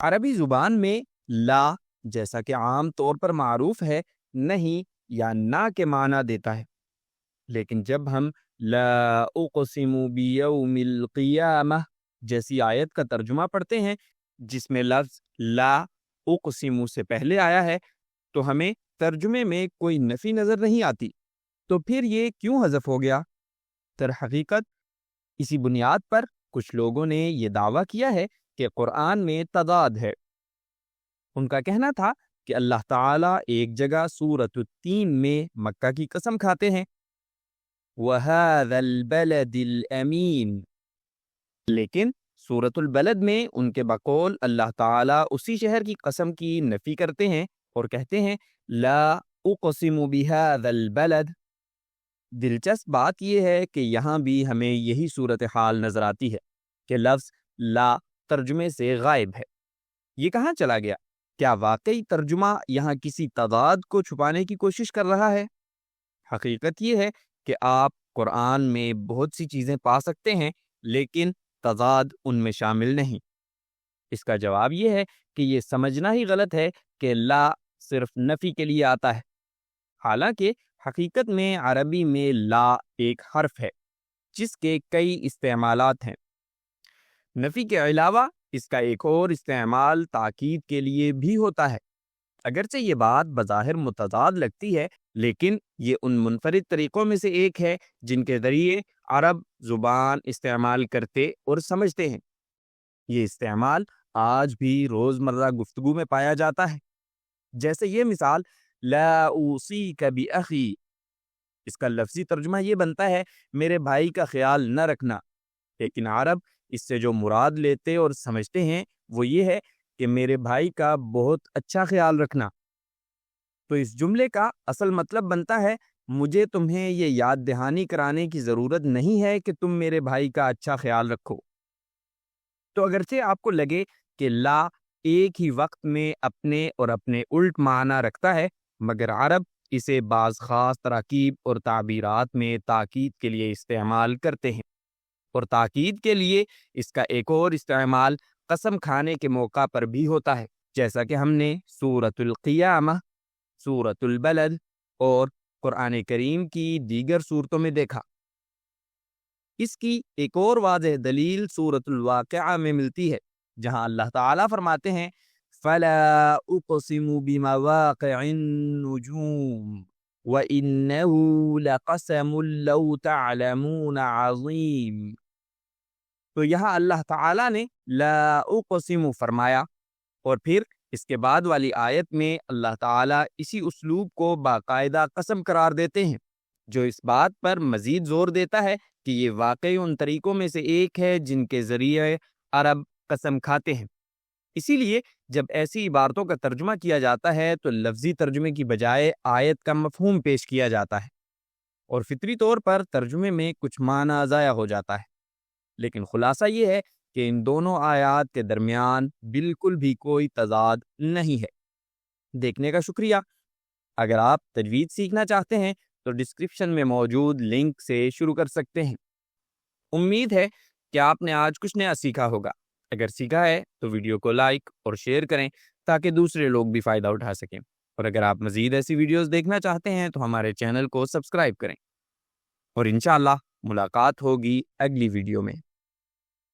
عربی زبان میں لا جیسا کہ عام طور پر معروف ہے نہیں یا نہ کے معنی دیتا ہے، لیکن جب ہم لا اقسم بیوم القیامہ جیسی آیت کا ترجمہ پڑھتے ہیں جس میں لفظ لا اقسم سے پہلے آیا ہے تو ہمیں ترجمے میں کوئی نفی نظر نہیں آتی۔ تو پھر یہ کیوں حذف ہو گیا؟ در حقیقت اسی بنیاد پر کچھ لوگوں نے یہ دعویٰ کیا ہے کہ قرآن میں تضاد ہے۔ ان کا کہنا تھا کہ اللہ تعالیٰ ایک جگہ سورۃ التین میں مکہ کی قسم کھاتے ہیں وَهَذَا الْبَلَدِ الْأَمِينَ، لیکن سورۃ البلد میں ان کے بقول اللہ تعالیٰ اسی شہر کی قسم کی نفی کرتے ہیں اور کہتے ہیں لا اقسم بهذا البلد۔ دلچسپ بات یہ ہے کہ یہاں بھی ہمیں یہی صورتحال نظر آتی ہے کہ لفظ لا ترجمے سے غائب ہے۔ یہ کہاں چلا گیا؟ کیا واقعی ترجمہ یہاں کسی تضاد کو چھپانے کی کوشش کر رہا ہے؟ حقیقت یہ ہے کہ آپ قرآن میں بہت سی چیزیں پا سکتے ہیں لیکن تضاد ان میں شامل نہیں۔ اس کا جواب یہ ہے کہ یہ سمجھنا ہی غلط ہے کہ لا صرف نفی کے لیے آتا ہے، حالانکہ حقیقت میں عربی میں لا ایک حرف ہے جس کے کئی استعمالات ہیں۔ نفی کے علاوہ اس کا ایک اور استعمال تاکید کے لیے بھی ہوتا ہے۔ اگرچہ یہ بات بظاہر متضاد لگتی ہے لیکن یہ ان منفرد طریقوں میں سے ایک ہے جن کے ذریعے عرب زبان استعمال کرتے اور سمجھتے ہیں۔ یہ استعمال آج بھی روزمرہ گفتگو میں پایا جاتا ہے، جیسے یہ مثال لا اوصیک بأخی، اس کا لفظی ترجمہ یہ بنتا ہے میرے بھائی کا خیال نہ رکھنا، لیکن عرب اس سے جو مراد لیتے اور سمجھتے ہیں وہ یہ ہے کہ میرے بھائی کا بہت اچھا خیال رکھنا۔ تو اس جملے کا اصل مطلب بنتا ہے مجھے تمہیں یہ یاد دہانی کرانے کی ضرورت نہیں ہے کہ تم میرے بھائی کا اچھا خیال رکھو۔ تو اگرچہ آپ کو لگے کہ لا ایک ہی وقت میں اپنے اور اپنے الٹ معنی رکھتا ہے، مگر عرب اسے بعض خاص تراکیب اور تعبیرات میں تاکید کے لیے استعمال کرتے ہیں، اور تاکید کے لیے اس کا ایک اور استعمال قسم کھانے کے موقع پر بھی ہوتا ہے، جیسا کہ ہم نے سورۃ القیامہ، سورۃ البلد اور قرآن کریم کی دیگر صورتوں میں دیکھا۔ اس کی ایک اور واضح دلیل سورۃ الواقعہ میں ملتی ہے جہاں اللہ تعالیٰ فرماتے ہیں فَلَا أُقْسِمُ بِمَوَاقِعِ النُّجُومِ وَإِنَّهُ لَقَسَمٌ لَوْ تَعْلَمُونَ عَظِيمٌ۔ تو یہاں اللہ تعالیٰ نے لا اقسم فرمایا اور پھر اس کے بعد والی آیت میں اللہ تعالیٰ اسی اسلوب کو باقاعدہ قسم قرار دیتے ہیں، جو اس بات پر مزید زور دیتا ہے کہ یہ واقعی ان طریقوں میں سے ایک ہے جن کے ذریعے عرب قسم کھاتے ہیں۔ اسی لیے جب ایسی عبارتوں کا ترجمہ کیا جاتا ہے تو لفظی ترجمے کی بجائے آیت کا مفہوم پیش کیا جاتا ہے، اور فطری طور پر ترجمے میں کچھ معنی ضائع ہو جاتا ہے۔ لیکن خلاصہ یہ ہے کہ ان دونوں آیات کے درمیان بالکل بھی کوئی تضاد نہیں ہے۔ دیکھنے کا شکریہ۔ اگر آپ تجوید سیکھنا چاہتے ہیں تو ڈسکرپشن میں موجود لنک سے شروع کر سکتے ہیں۔ امید ہے کہ آپ نے آج کچھ نیا سیکھا ہوگا۔ اگر سیکھا ہے تو ویڈیو کو لائک اور شیئر کریں تاکہ دوسرے لوگ بھی فائدہ اٹھا سکیں، اور اگر آپ مزید ایسی ویڈیوز دیکھنا چاہتے ہیں تو ہمارے چینل کو سبسکرائب کریں، اور انشاءاللہ ملاقات ہوگی اگلی ویڈیو میں۔